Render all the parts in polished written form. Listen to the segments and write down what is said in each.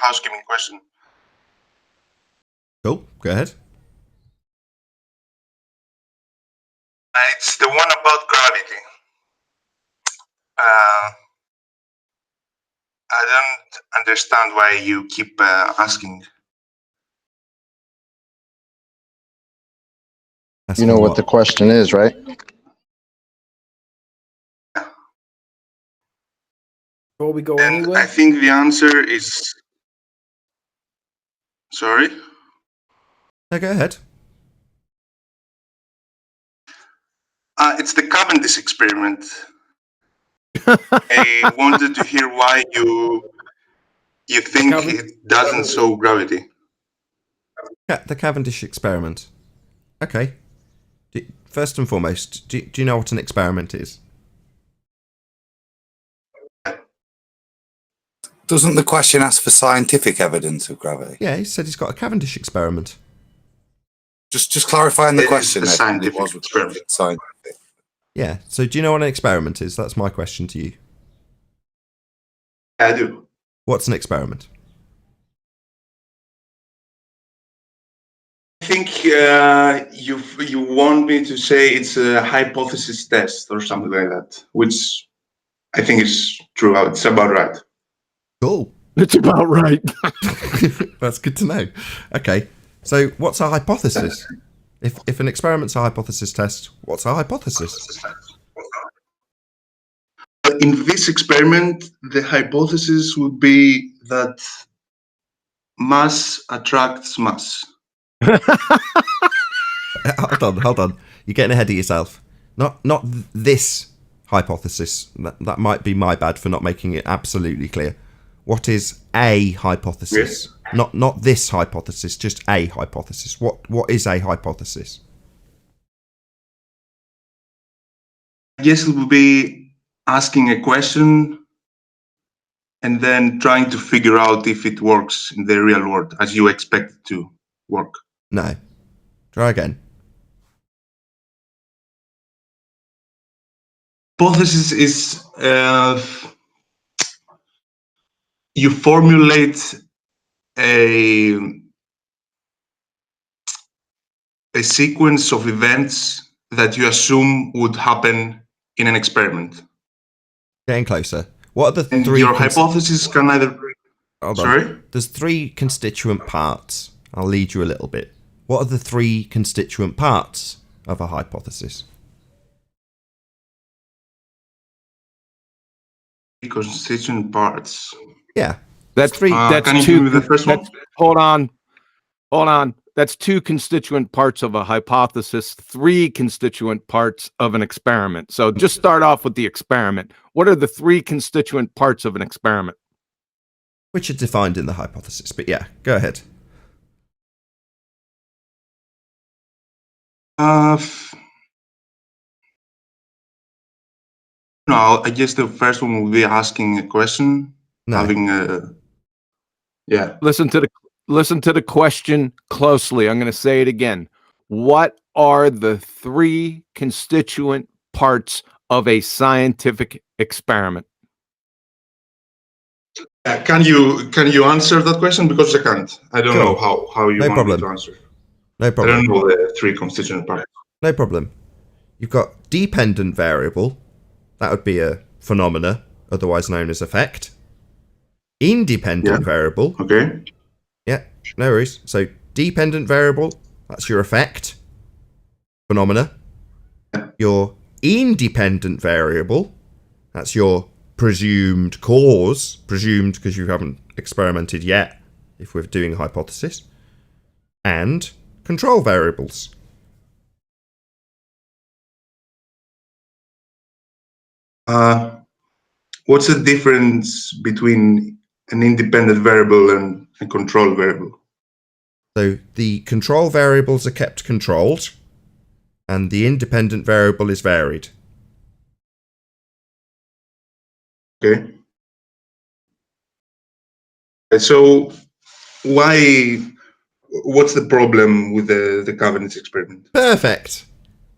housekeeping question. Cool, go ahead. It's the one about gravity. I don't understand why you keep asking. You know what the question is, right? Before we go And anywhere, I think the answer is... Sorry? No, go ahead. It's the Cavendish experiment. I wanted to hear why you think it doesn't show gravity. The Cavendish experiment. Okay. First and foremost, do you know what an experiment is? Doesn't the question ask for scientific evidence of gravity? Yeah, he said he's got a Cavendish experiment. Just clarifying the It question. is a If scientific it was experiment. scientific. Yeah, so do you know what an experiment is? That's my question to you. I do. What's an experiment? I think you want me to say it's a hypothesis test or something like that, which I think is true. It's about right. Cool. it's about right. That's good to know. Okay, so what's a hypothesis? If an experiment's a hypothesis test, what's a hypothesis? In this experiment, the hypothesis would be that mass attracts mass. Hold on. You're getting ahead of yourself. Not this hypothesis. That might be my bad for not making it absolutely clear. What is a hypothesis? Yes. Not this hypothesis, just a hypothesis. What is a hypothesis? I guess it would be asking a question and then trying to figure out if it works in the real world as you expect it to work. No. Try again. Hypothesis is you formulate a sequence of events that you assume would happen in an experiment. Getting closer. What are the And three? your hypothesis can either... Hold on. Sorry? There's three constituent parts. I'll lead you a little bit. What are the three constituent parts of a hypothesis? Constituent parts. Yeah. That's three. That's can you two. give me the first one? Hold on. That's two constituent parts of a hypothesis, three constituent parts of an experiment. So just start off with the experiment. What are the three constituent parts of an experiment? Which are defined in the hypothesis. But yeah, go ahead. No, I guess the first one will be asking a question, No. having a... Yeah. Listen to the question closely. I'm going to say it again. What are the three constituent parts of a scientific experiment? Can you answer that question? Because I can't. I don't know how you want me to answer. No I problem. don't know the three constituent parts. No problem. You've got dependent variable. That would be a phenomena, otherwise known as effect. Independent variable. Okay. Yeah, no worries. So dependent variable, that's your effect. Phenomena. Your independent variable, that's your presumed cause. Presumed because you haven't experimented yet, if we're doing a hypothesis. And control variables. What's the difference between an independent variable and a control variable? So the control variables are kept controlled, and the independent variable is varied. Okay. So what's the problem with the Cavendish experiment? Perfect.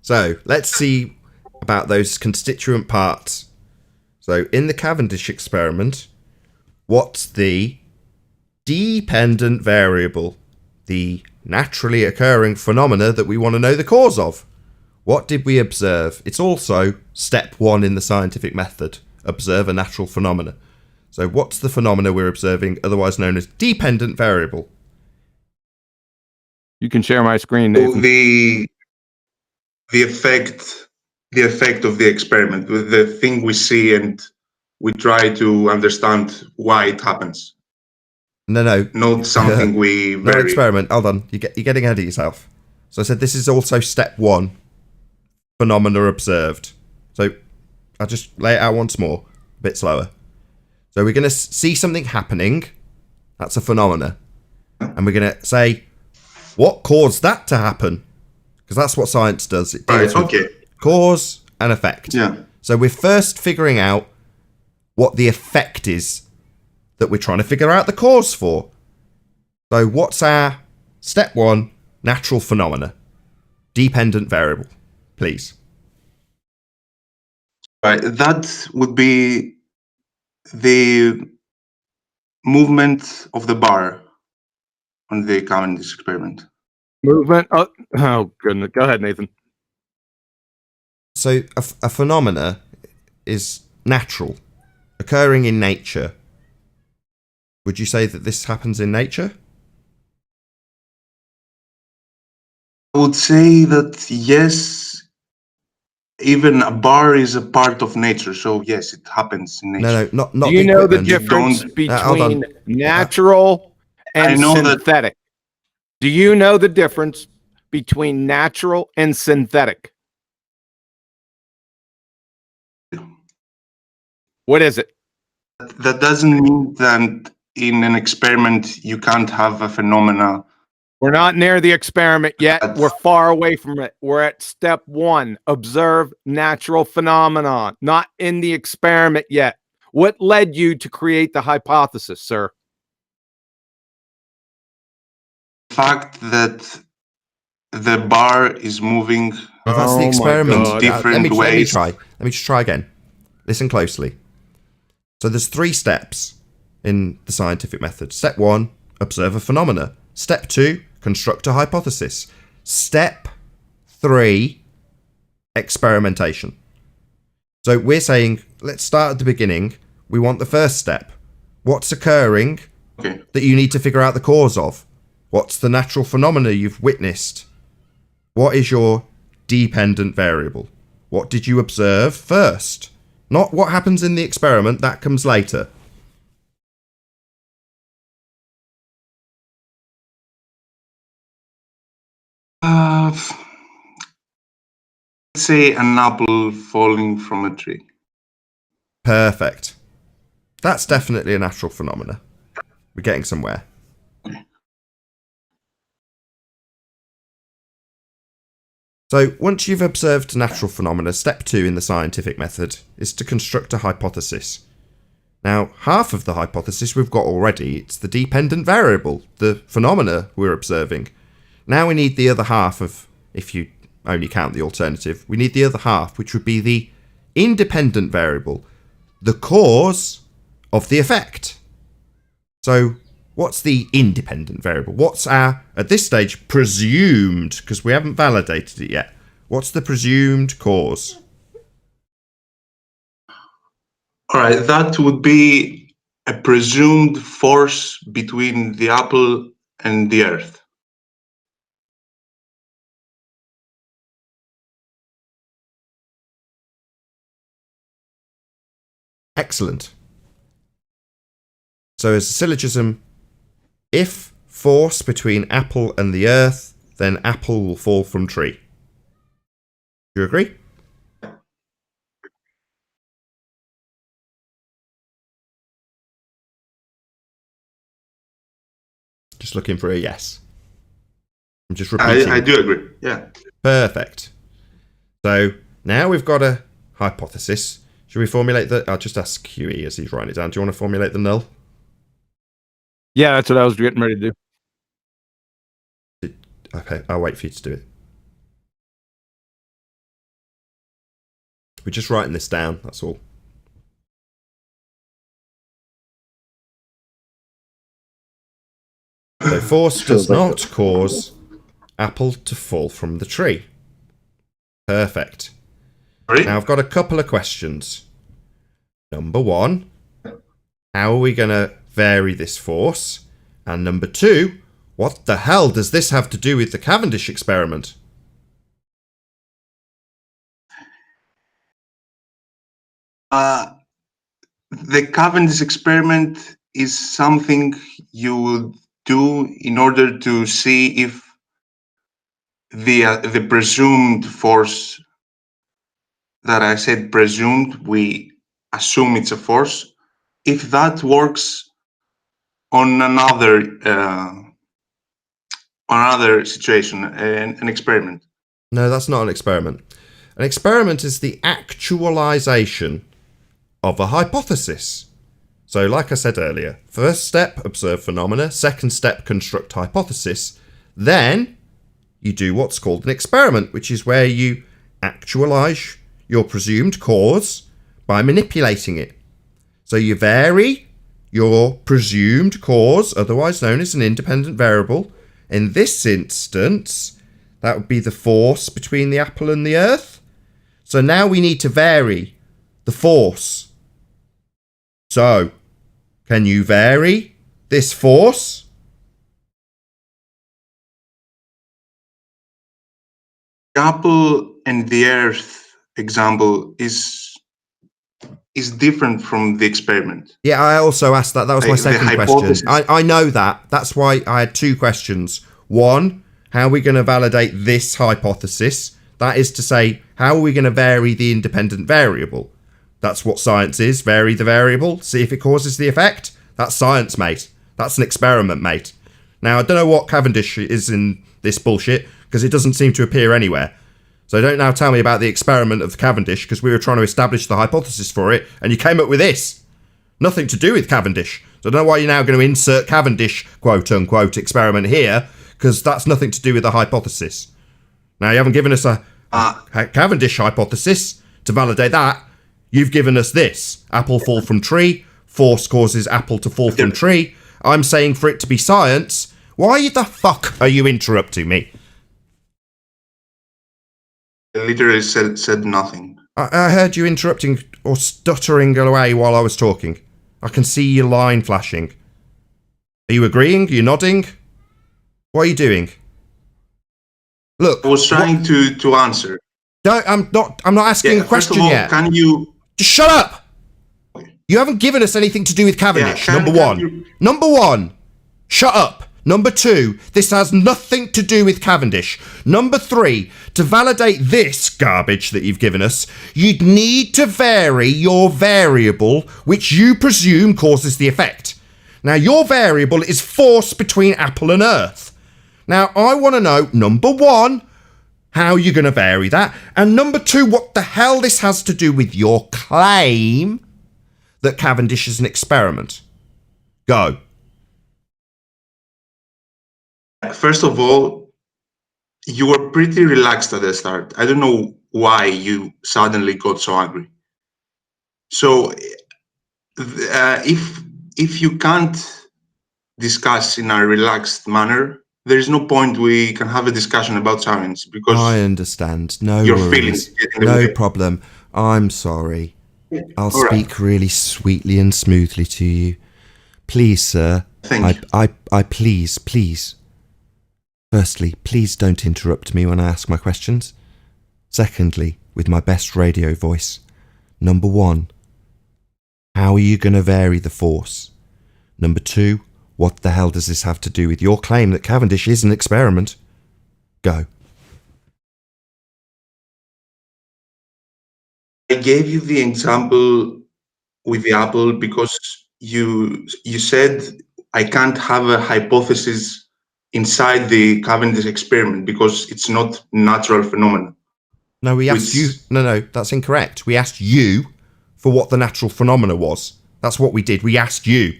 So let's see about those constituent parts. So in the Cavendish experiment, what's the dependent variable, the naturally occurring phenomena that we want to know the cause of. What did we observe? It's also step 1 in the scientific method. Observe a natural phenomena. So what's the phenomena we're observing, otherwise known as dependent variable? You can share my screen, Nathan. The effect of the experiment, with the thing we see, and we try to understand why it happens. No. Not something we Not experiment. Hold on. You're getting ahead of yourself. So I said this is also step 1. Phenomena observed. So I'll just lay it out once more. A bit slower. So we're going to see something happening. That's a phenomena. And we're going to say, what caused that to happen? Because that's what science does. It deals with cause and effect. Yeah. So we're first figuring out what the effect is that we're trying to figure out the cause for. So what's our step 1 natural phenomena? Dependent variable, please. Right. That would be the movement of the bar on the Cavendish experiment. Movement. Oh goodness. Go ahead, Nathan. So a phenomena is natural, occurring in nature. Would you say that this happens in nature? I would say that yes, even a bar is a part of nature. So yes, it happens in nature. No, not Do the you know the equipment. difference Hold on. between natural and I know that- synthetic? Do you know the difference between natural and synthetic? What is it? That doesn't mean that in an experiment you can't have a phenomena. We're not near the experiment yet. That's- We're far away from it. We're at step 1. Observe natural phenomenon. Not in the experiment yet. What led you to create the hypothesis, sir? The fact that the bar is moving Well, that's Oh the my experiment. God. different Let me ways. try. Let me just try again. Listen closely. So there's 3 steps in the scientific method. Step 1, observe a phenomena. Step 2, construct a hypothesis. Step 3, experimentation. So we're saying, let's start at the beginning. We want the first step. What's occurring that you need to figure out the cause of? What's the natural phenomena you've witnessed? What is your dependent variable? What did you observe first? Not what happens in the experiment, that comes later. Let's say an apple falling from a tree. Perfect. That's definitely a natural phenomena. We're getting somewhere. So once you've observed natural phenomena, step 2 in the scientific method is to construct a hypothesis. Now, half of the hypothesis we've got already. It's the dependent variable, the phenomena we're observing. Now we need the other half of, if you only count the alternative, we need the other half, which would be the independent variable, the cause of the effect. So what's the independent variable? What's our, at this stage, presumed, because we haven't validated it yet, what's the presumed cause? All right, that would be a presumed force between the apple and the earth. Excellent. So as a syllogism, if force between apple and the earth, then apple will fall from tree. Do you agree? Just looking for a yes. I'm just repeating. I do agree. Yeah. Perfect. So now we've got a hypothesis. Should we formulate the... I'll just ask QE as he's writing it down. Do you want to formulate the null? Yeah, that's what I was getting ready to do. Okay, I'll wait for you to do it. We're just writing this down, that's all. So force Feels does like not cause apple to fall from the tree. Perfect. Sorry? Now I've got a couple of questions. Number one, how are we going to vary this force? And number two, what the hell does this have to do with the Cavendish experiment? The Cavendish experiment is something you would do in order to see if the presumed force that I said presumed, we assume it's a force, if that works on another situation, an experiment. No, that's not an experiment. An experiment is the actualization of a hypothesis. So, like I said earlier, first step, observe phenomena. Second step, construct hypothesis. Then you do what's called an experiment, which is where you actualize your presumed cause by manipulating it. So you vary your presumed cause, otherwise known as an independent variable. In this instance, that would be the force between the apple and the earth. So now we need to vary the force. So, can you vary this force? The apple and the earth example is different from the experiment. Yeah, I also asked that. That was my Like, the second hypothesis. question. I know that. That's why I had two questions. One, how are we going to validate this hypothesis? That is to say, how are we going to vary the independent variable? That's what science is. Vary the variable, see if it causes the effect. That's science, mate. That's an experiment, mate. Now, I don't know what Cavendish is in this bullshit, because it doesn't seem to appear anywhere. So don't now tell me about the experiment of Cavendish, because we were trying to establish the hypothesis for it, and you came up with this. Nothing to do with Cavendish. So I don't know why you're now going to insert Cavendish, quote-unquote, experiment here, because that's nothing to do with the hypothesis. Now, you haven't given us a Cavendish hypothesis to validate that. You've given us this. Apple fall from tree. Force causes apple to fall from tree. I'm saying for it to be science. Why the fuck are you interrupting me? I literally said nothing. I heard you interrupting or stuttering away while I was talking. I can see your line flashing. Are you agreeing? Are you nodding? What are you doing? Look, I was trying to answer. No, I'm not asking a First question of all, yet. can you? Just shut up! You haven't given us anything to do with Cavendish, Yeah, number can one. you- Number one, shut up. Number two, this has nothing to do with Cavendish. Number three, to validate this garbage that you've given us, you'd need to vary your variable, which you presume causes the effect. Now, your variable is force between apple and earth. Now, I want to know, number one, how you're going to vary that, and number two, what the hell this has to do with your claim that Cavendish is an experiment. Go. First of all, you were pretty relaxed at the start. I don't know why you suddenly got so angry. So, if you can't discuss in a relaxed manner, there is no point we can have a discussion about science because I understand. No your worries. feelings get in the No way. problem. I'm sorry. I'll All right. speak really sweetly and smoothly to you. Please, sir. Thank you. I please. Firstly, please don't interrupt me when I ask my questions. Secondly, with my best radio voice. Number one, how are you going to vary the force? Number two, what the hell does this have to do with your claim that Cavendish is an experiment? Go. I gave you the example with the apple because you said I can't have a hypothesis inside the Cavendish experiment because it's not natural phenomenon. No, we asked you. No, that's incorrect. We asked you for what the natural phenomena was. That's what we did. We asked you.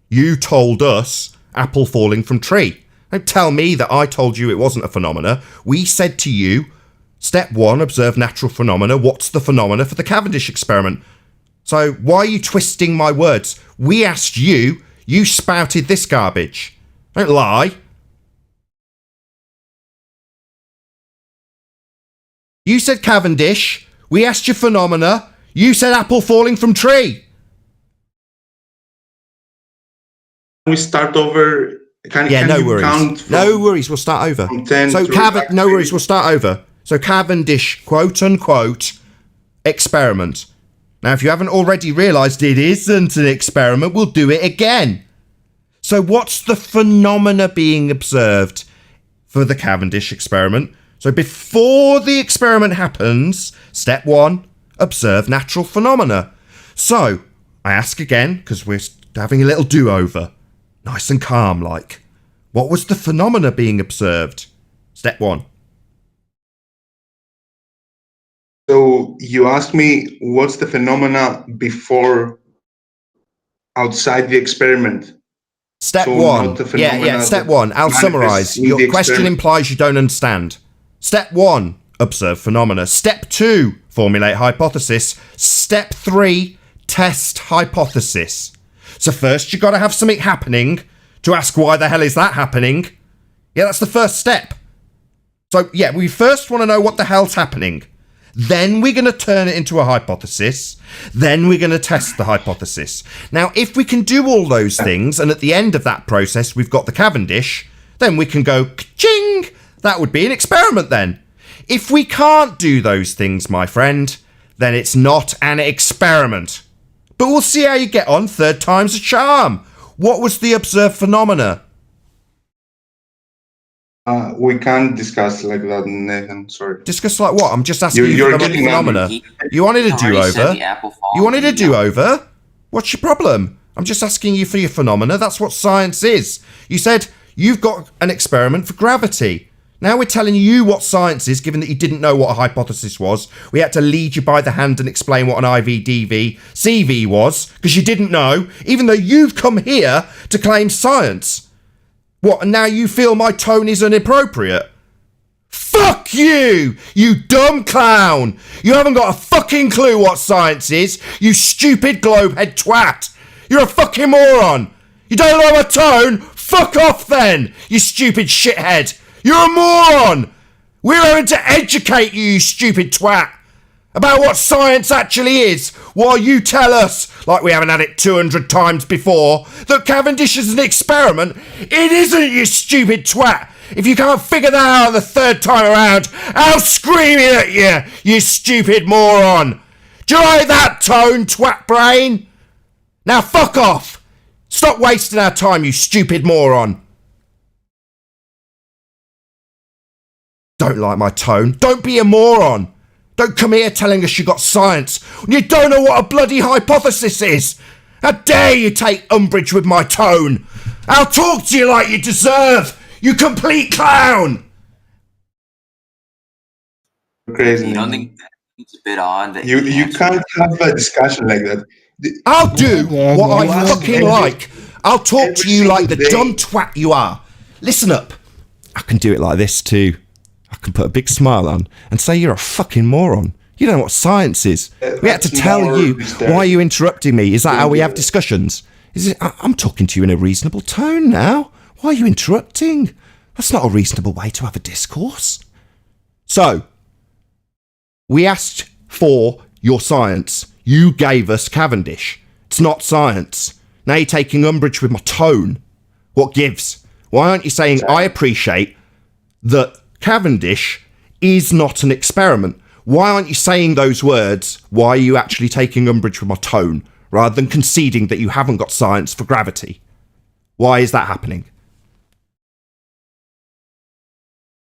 You told us apple falling from tree. Don't tell me that I told you it wasn't a phenomena. We said to you, step one, observe natural phenomena. What's the phenomena for the Cavendish experiment? So why are you twisting my words? We asked you. You spouted this garbage. Don't lie. You said Cavendish. We asked you phenomena. You said apple falling from tree. We start over. Can No you worries. count from, No worries. We'll start over. from 10 So to no worries. We'll start over. So Cavendish, quote unquote, experiment. Now, if you haven't already realised it isn't an experiment, we'll do it again. So what's the phenomena being observed for the Cavendish experiment? So before the experiment happens, step 1, observe natural phenomena. So I ask again, because we're having a little do-over. Nice and calm like. What was the phenomena being observed? Step 1. So you asked me what's the phenomena before outside the experiment. Step So 1. not the phenomena Step that 1. I'll manifests summarise. in Your the question experiment. implies you don't understand. Step 1. Observe phenomena. Step 2. Formulate hypothesis. Step 3. Test hypothesis. So first you've got to have something happening to ask why the hell is that happening. Yeah, that's the first step. So yeah, we first want to know what the hell's happening. Then we're going to turn it into a hypothesis. Then we're going to test the hypothesis. Now, if we can do all those things, and at the end of that process, we've got the Cavendish, then we can go, ka-ching! That would be an experiment then. If we can't do those things, my friend, then it's not an experiment. But we'll see how you get on. Third time's a charm. What was the observed phenomena? We can't discuss like that, Nathan. Sorry. Discuss like what? I'm just asking you You're for the getting phenomena. You wanted a do-over? You wanted a do-over? What's your problem? I'm just asking you for your phenomena. That's what science is. You said you've got an experiment for gravity. Now we're telling you what science is, given that you didn't know what a hypothesis was. We had to lead you by the hand and explain what an IVDV CV was, because you didn't know, even though you've come here to claim science. What, and now you feel my tone is inappropriate? Fuck you, you dumb clown! You haven't got a fucking clue what science is, you stupid globehead twat! You're a fucking moron! You don't know my tone? Fuck off then, you stupid shithead! You're a moron! We're having to educate you, you stupid twat! About what science actually is, while you tell us, like we haven't had it 200 times before, that Cavendish is an experiment. It isn't, you stupid twat! If you can't figure that out the third time around, I'll scream it at you, you stupid moron! Do you like that tone, twat brain? Now fuck off! Stop wasting our time, you stupid moron! Don't like my tone. Don't be a moron! Don't come here telling us you got science when you don't know what a bloody hypothesis is! How dare you take umbrage with my tone! I'll talk to you like you deserve, you complete clown! Crazy. You don't Nathan. think it's a bit odd that You he can't have a discussion like that. I'll do what I fucking every- like. I'll talk every to you like the single day. dumb twat you are. Listen up. I can do it like this too. I can put a big smile on and say you're a fucking moron. You don't know what science is. We had to That's tell more you disturbing. why you interrupting me. Is that how we have discussions? I'm talking to you in a reasonable tone now. Why are you interrupting? That's not a reasonable way to have a discourse. So, we asked for your science. You gave us Cavendish. It's not science. Now you're taking umbrage with my tone. What gives? Why aren't you saying, I appreciate that Cavendish is not an experiment? Why aren't you saying those words? Why are you actually taking umbrage with my tone, rather than conceding that you haven't got science for gravity? Why is that happening?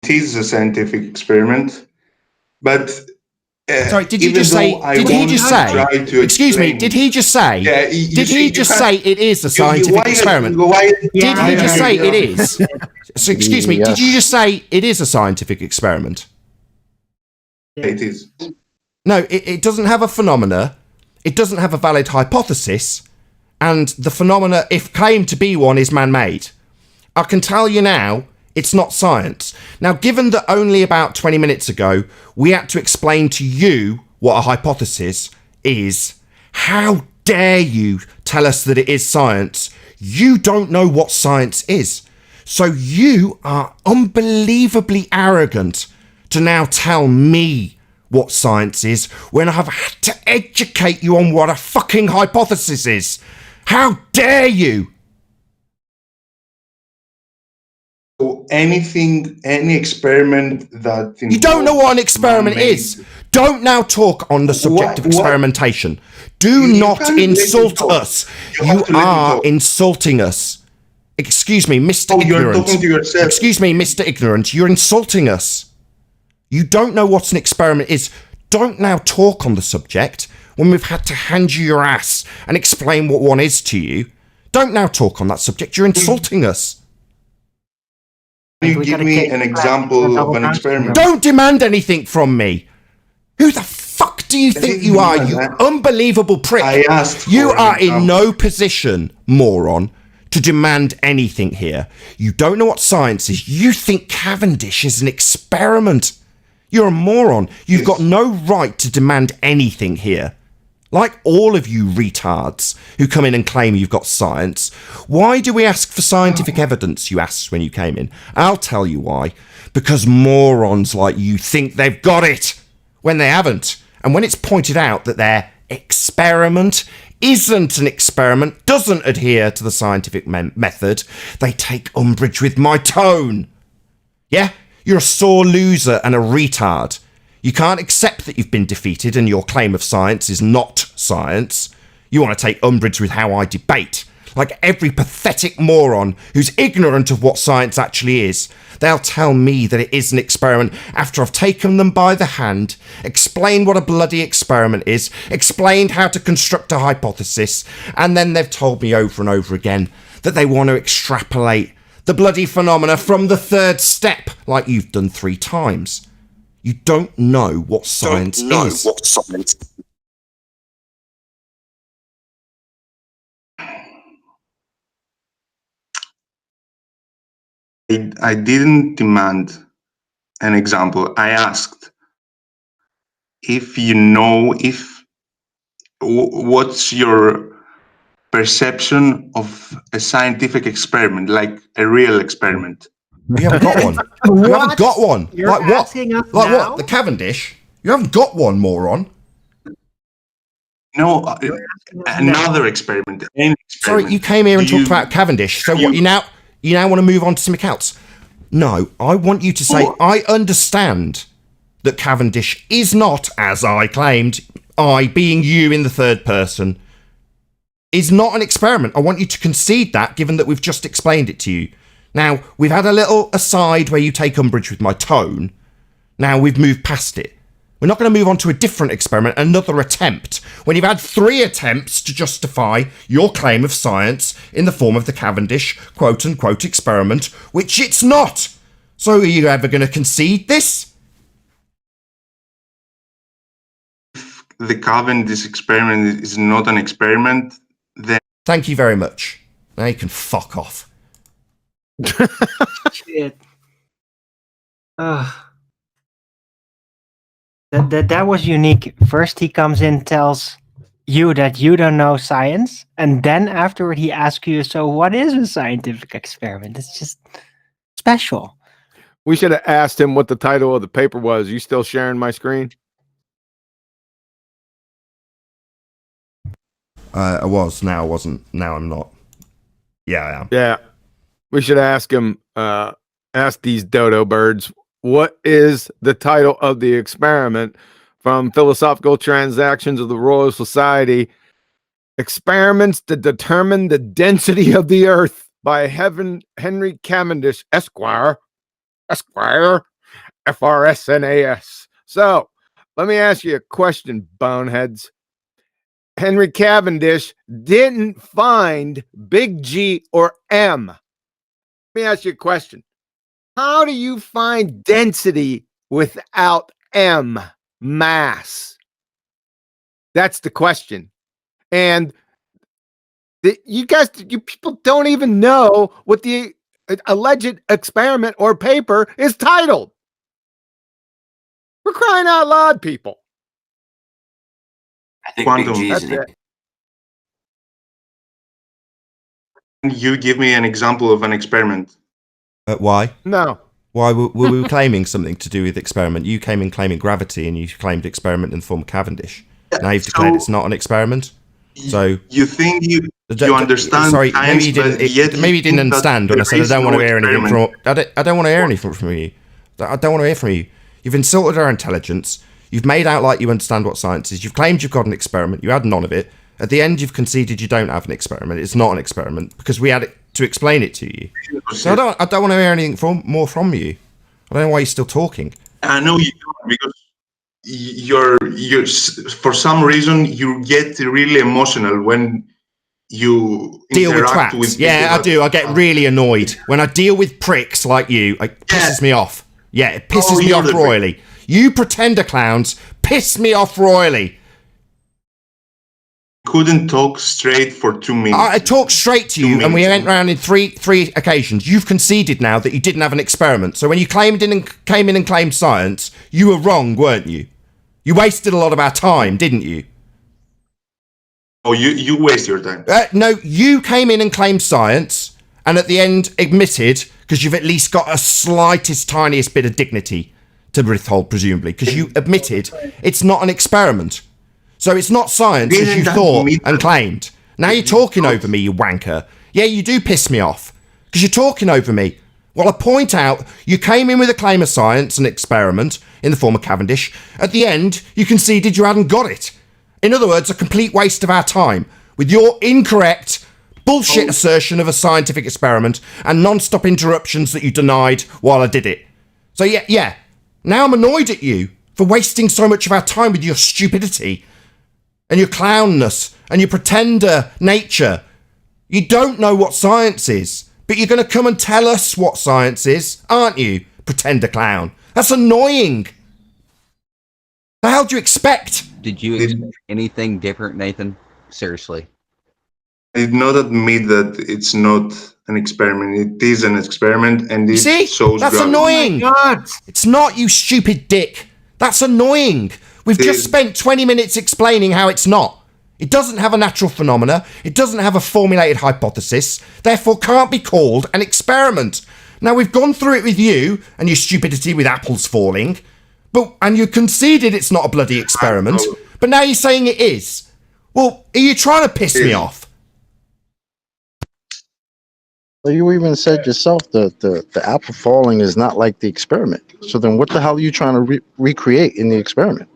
It is a scientific experiment, but Sorry, did you even just say? though I Did he won't just try say? to Excuse me. explain- Did he just say? Yeah, you Did see, he you just can't- say it is a scientific experiment? Did he just say it is? So, excuse me. Did you just say it is a scientific experiment? It is. No, it doesn't have a phenomena. It doesn't have a valid hypothesis, and the phenomena, if claimed to be one, is man-made. I can tell you now, it's not science. Now, given that only about 20 minutes ago, we had to explain to you what a hypothesis is, how dare you tell us that it is science? You don't know what science is. So you are unbelievably arrogant to now tell me what science is when I've had to educate you on what a fucking hypothesis is. How dare you? So any experiment that You don't know what an involves experiment man-made- is. Don't now talk on the subject of What- experimentation. Do You not can't let me insult talk. us. You have You to let me are talk. insulting us. Excuse me, Mr. Oh, you're Ignorant. talking to yourself. Excuse me, Mr. Ignorant. You're insulting us. You don't know what an experiment is. Don't now talk on the subject when we've had to hand you your ass and explain what one is to you. Don't now talk on that subject. You're insulting us. Can you We give got a me case an of example double of an crossing experiment? them. Don't demand anything from me. Who the fuck do you think you are, you unbelievable prick? I asked for You an are in example. no position, moron, to demand anything here. You don't know what science is. You think Cavendish is an experiment. You're a moron. You've got no right to demand anything here. Like all of you retards who come in and claim you've got science, why do we ask for scientific evidence, you asked when you came in? I'll tell you why. Because morons like you think they've got it when they haven't. And when it's pointed out that their experiment isn't an experiment, doesn't adhere to the scientific method, they take umbrage with my tone. Yeah? You're a sore loser and a retard. You can't accept that you've been defeated and your claim of science is not science. You want to take umbrage with how I debate. Like every pathetic moron who's ignorant of what science actually is. They'll tell me that it is an experiment after I've taken them by the hand, explained what a bloody experiment is, explained how to construct a hypothesis, and then they've told me over and over again that they want to extrapolate the bloody phenomena from the third step, like you've done 3 times. You don't know what science is. I didn't demand an example. I asked if you know what's your perception of a scientific experiment, like a real experiment. You haven't got one. You haven't got one. You're like what? asking us Like now? what? The Cavendish? You haven't got one, moron. No, asking us another experiment. Any Sorry, experiment. you came here and Do talked about Cavendish. So what? You now want to move on to something else? No, I want you to say I understand that Cavendish is not, as I claimed, I being you in the third person, is not an experiment. I want you to concede that, given that we've just explained it to you. Now, we've had a little aside where you take umbrage with my tone. Now we've moved past it. We're not going to move on to a different experiment, another attempt, when you've had 3 attempts to justify your claim of science in the form of the Cavendish quote-unquote experiment, which it's not. So are you ever going to concede this? If the Cavendish experiment is not an experiment, then Thank you very much. Now you can fuck off. Shit. Ugh. That was unique. First he comes in, tells you that you don't know science, and then afterward he asks you, so what is a scientific experiment? It's just special. We should have asked him what the title of the paper was. You still sharing my screen? I was, now I wasn't, now I'm not. Yeah, I am. Yeah. We should ask him, ask these dodo birds, what is the title of the experiment from Philosophical Transactions of the Royal Society? Experiments to determine the density of the earth by Henry Cavendish, Esquire, FRSNAS. So let me ask you a question, boneheads. Henry Cavendish didn't find big G or M. Let me ask you a question. How do you find density without M, mass? That's the question. And you people don't even know what the alleged experiment or paper is titled. We're crying out loud, people. I think Quantum. Big G's That's in it. it. you give me an example of an experiment. Why? No. Why were we claiming something to do with experiment? You came in claiming gravity, and you claimed experiment in the form of Cavendish. Now you've declared it's not an experiment. So you think you understand sorry, science, maybe you didn't. but yet Maybe you didn't think that understand when I said there I is don't want no to hear anything from. experiment. I don't want to hear anything from you. I don't want to hear from you. You've insulted our intelligence. You've made out like you understand what science is. You've claimed you've got an experiment. You had none of it. At the end, you've conceded you don't have an experiment. It's not an experiment because we had it to explain it to you. So I don't want to hear anything more from you. I don't know why you're still talking. I know you don't, because you're for some reason you get really emotional when you Deal with interact twats. with Yeah, people I do. I get really annoyed when I deal with pricks like you. It pisses me off. Yeah, it pisses me off royally. You pretender clowns piss me off royally. Couldn't talk straight for 2 minutes. I talked straight to you, and we went round in three occasions. You've conceded now that you didn't have an experiment. So when you came in and claimed science, you were wrong, weren't you? You wasted a lot of our time, didn't you? Oh, you waste your time. No, you came in and claimed science, and at the end admitted, because you've at least got a slightest, tiniest bit of dignity to withhold, presumably, because you admitted it's not an experiment. So it's not science as you thought and claimed. Now you're talking over me, you wanker. Yeah, you do piss me off, because you're talking over me. Well, I point out, you came in with a claim of science, an experiment, in the form of Cavendish. At the end, you conceded you hadn't got it. In other words, a complete waste of our time, with your incorrect, bullshit assertion of a scientific experiment and non-stop interruptions that you denied while I did it. So yeah, now I'm annoyed at you for wasting so much of our time with your stupidity and your clownness and your pretender nature. You don't know what science is, but you're going to come and tell us what science is, aren't you, pretender clown? That's annoying. The hell do you expect? Did you expect anything different, Nathan? Seriously. I did not admit that it's not an experiment. It is an experiment, and it shows that's gravity. annoying. Oh my God. It's not, you stupid dick. That's annoying. We've just spent 20 minutes explaining how it's not. It doesn't have a natural phenomena. It doesn't have a formulated hypothesis. Therefore, can't be called an experiment. Now, we've gone through it with you and your stupidity with apples falling, and you conceded it's not a bloody experiment. But now you're saying it is. Well, are you trying to piss me off? Well, you even said yourself that the apple falling is not like the experiment. So then what the hell are you trying to recreate in the experiment?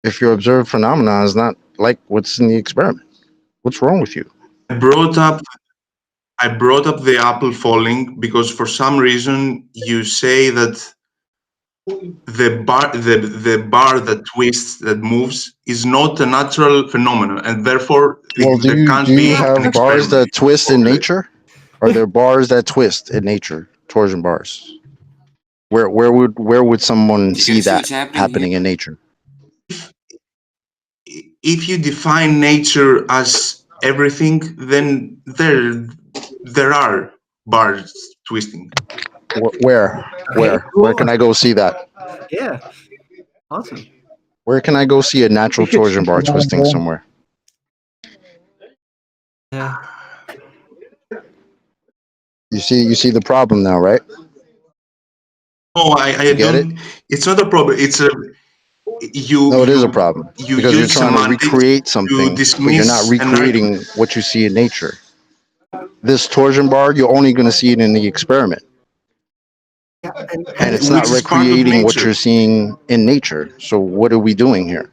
If your observed phenomenon is not like what's in the experiment, what's wrong with you? I brought up the apple falling because for some reason you say that the bar that twists, that moves, is not a natural phenomenon, and therefore Well, there can't do be you have an bars experiment. that twist in nature? Are there bars that twist in nature? Torsion bars. Where would someone You see can see that what's happening happening here. in nature? If you define nature as everything, then there are bars twisting. Where can I go see that? Yeah. Awesome. Where can I go see a natural torsion bar twisting somewhere? Yeah. You see the problem now, right? No, I Get don't. It's not a problem. It's a No, it is a problem You because you're use trying to semantics recreate to something, but you're not dismiss a narrative. recreating what you see in nature. This torsion bar, you're only going to see it in the experiment, Yeah. and it's not Which is part of recreating what nature. you're seeing in nature. So what are we doing here?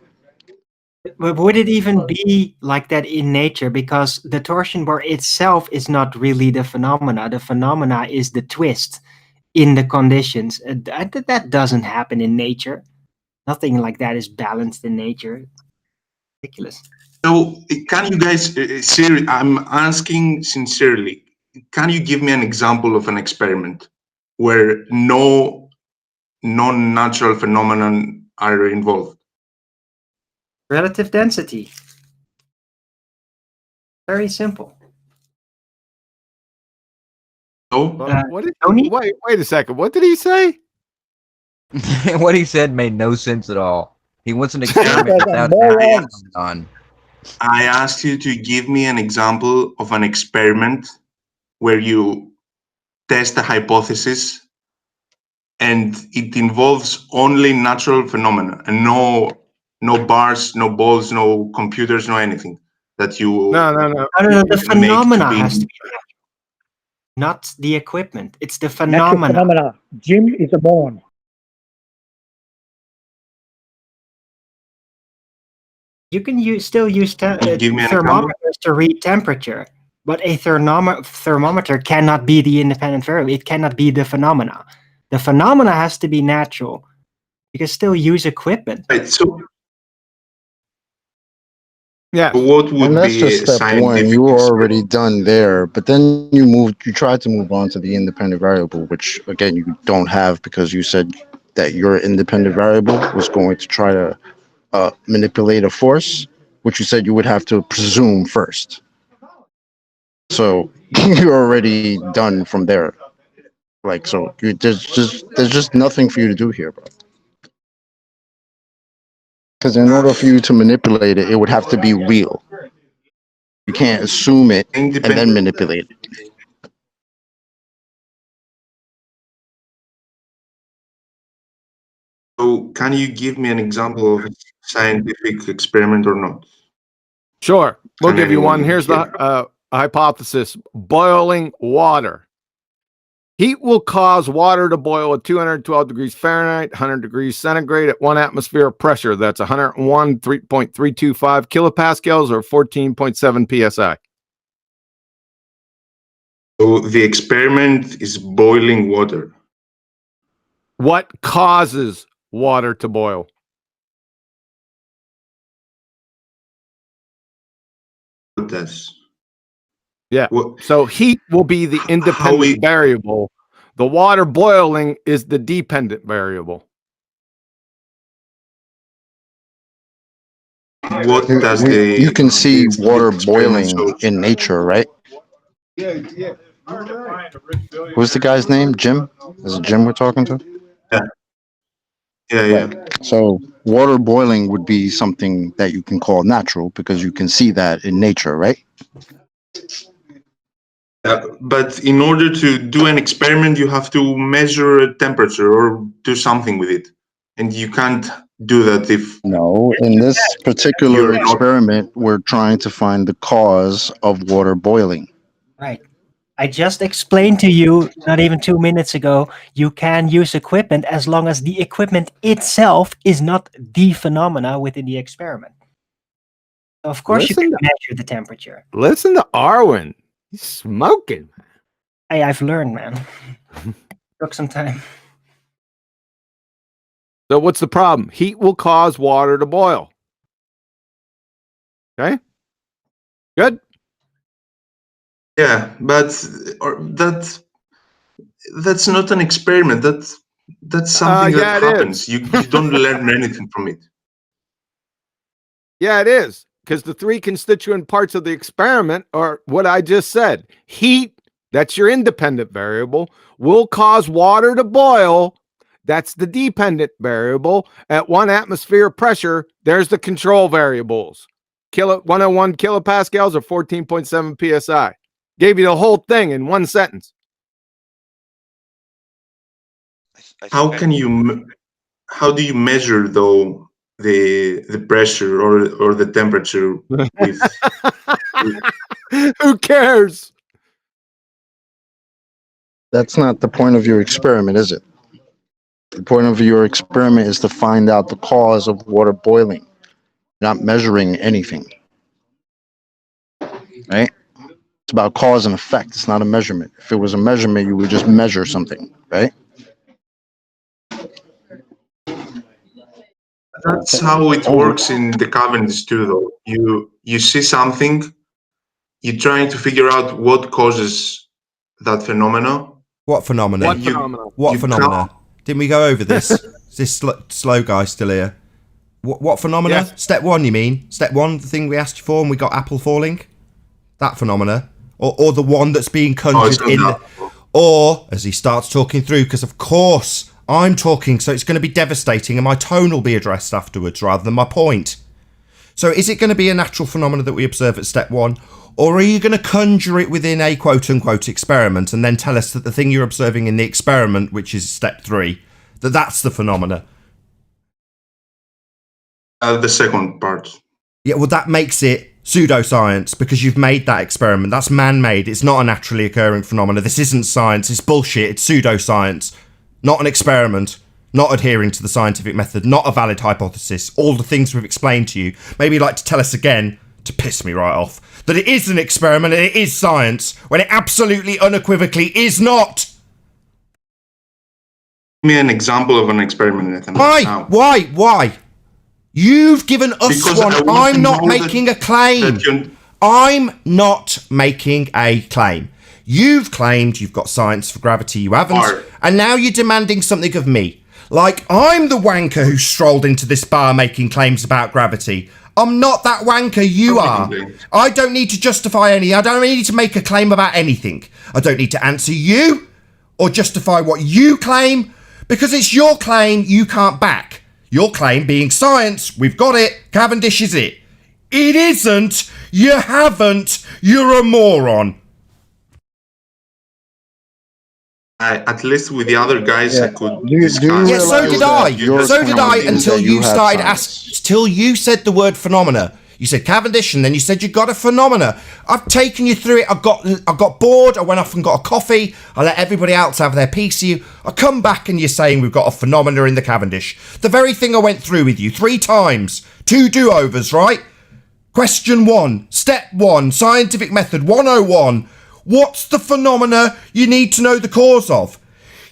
But would it even be like that in nature? Because the torsion bar itself is not really the phenomena. The phenomena is the twist in the conditions. That doesn't happen in nature. Nothing like that is balanced in nature. Ridiculous. So can you guys, I'm asking sincerely, can you give me an example of an experiment where no non-natural phenomenon are involved? Relative density. Very simple. No? What did, Tony? wait a second. What did he say? What he said made no sense at all. He wants an experiment without an on. I asked you to give me an example of an experiment where you test a hypothesis, and it involves only natural phenomena and no bars, no balls, no computers, no anything that you No. No, the make to phenomena be. has to be natural, not the equipment. It's the Natural phenomena. phenomena. Jim is born. You can still use Can you give me an example? thermometers to read temperature, but a thermometer cannot be the independent variable. It cannot be the phenomena. The phenomena has to be natural. You can still use equipment. Right. So Yes. what would And that's be just a step one. scientific You were experiment? already done there, but then you tried to move on to the independent variable, which again you don't have because you said that your independent variable was going to try to manipulate a force, which you said you would have to presume first. So you're already done from there. Like, so there's just nothing for you to do here, bro. Because in order for you to manipulate it, it would have to be real. You can't assume it and then Independent. manipulate it. So can you give me an example of a scientific experiment or not? Sure. We'll Can give you one. anyone Here's give- the hypothesis. Boiling water. Heat will cause water to boil at 212 degrees Fahrenheit, 100 degrees centigrade at 1 atmosphere of pressure. That's 101.325 kilopascals or 14.7 psi. So the experiment is boiling water. What causes water to boil? What does? Yeah. What, So heat will be the independent variable. The water boiling is the dependent variable. what does the You can see this water experiment boiling show? in nature, right? Who's the guy's name? Jim? Is it Jim we're talking to? Yeah. So water boiling would be something that you can call natural because you can see that in nature, right? But in order to do an experiment, you have to measure a temperature or do something with it, and you can't do that if No, in this particular You're not- experiment, we're trying to find the cause of water boiling. Right. I just explained to you not even 2 minutes ago, you can use equipment as long as the equipment itself is not the phenomena within the experiment. So of course you Listen can measure the temperature. Listen to Arwen. He's smoking. Hey, I've learned, man. Took some time. So what's the problem? Heat will cause water to boil. Okay? Good. Yeah, but that's not an experiment. That's something yeah, that it happens. is. You don't learn anything from it. Yeah, it is. Because the three constituent parts of the experiment are what I just said. Heat, that's your independent variable, will cause water to boil. That's the dependent variable. At 1 atmosphere of pressure, there's the control variables. 101 kilopascals or 14.7 psi. Gave you the whole thing in one sentence. How do you measure though the pressure or the temperature with Who cares? That's not the point of your experiment, is it? The point of your experiment is to find out the cause of water boiling, not measuring anything. Right? It's about cause and effect. It's not a measurement. If it was a measurement, you would just measure something, right? That's how it works in the Cavendish too, though. You see something, you're trying to figure out what causes that phenomena. What phenomena? What You- phenomena? What you phenomena? Didn't we go over this? Is this slow guy still here? What phenomena? Yes. Step 1, you mean? Step 1, the thing we asked you for and we got apple falling? That phenomena? Or the one that's being Oh, it's conjured not in... that. Or, as he starts talking through, because of course I'm talking, so it's going to be devastating and my tone will be addressed afterwards rather than my point. So is it going to be a natural phenomena that we observe at step 1? Or are you going to conjure it within a quote-unquote experiment and then tell us that the thing you're observing in the experiment, which is step 3, that's the phenomena? The second part. Yeah, well, that makes it pseudoscience because you've made that experiment. That's man-made. It's not a naturally occurring phenomena. This isn't science. It's bullshit. It's pseudoscience. Not an experiment. Not adhering to the scientific method. Not a valid hypothesis. All the things we've explained to you. Maybe you'd like to tell us again, to piss me right off, that it is an experiment and it is science, when it absolutely unequivocally is not. Give me an example of an experiment, Nathan. Why? You've given us Because one. I'm not making a claim. I'm not making a claim. You've claimed you've got science for gravity, you haven't. And now you're demanding something of me. Like I'm the wanker who strolled into this bar making claims about gravity. I'm not that wanker, you are. I don't need to justify any. I don't need to make a claim about anything. I don't need to answer you or justify what you claim because it's your claim you can't back. Your claim being science, we've got it, Cavendish is it. It isn't, you haven't, you're a moron. At least with the other guys, I could discuss. Yeah, so did I. So did I until you started asking, till you said the word phenomena. You said Cavendish, and then you said you got a phenomena. I've taken you through it. I got bored. I went off and got a coffee. I let everybody else have their piece of you. I come back and you're saying we've got a phenomena in the Cavendish. The very thing I went through with you 3 times. 2 do-overs, right? Question 1, step 1, scientific method 101. What's the phenomena you need to know the cause of?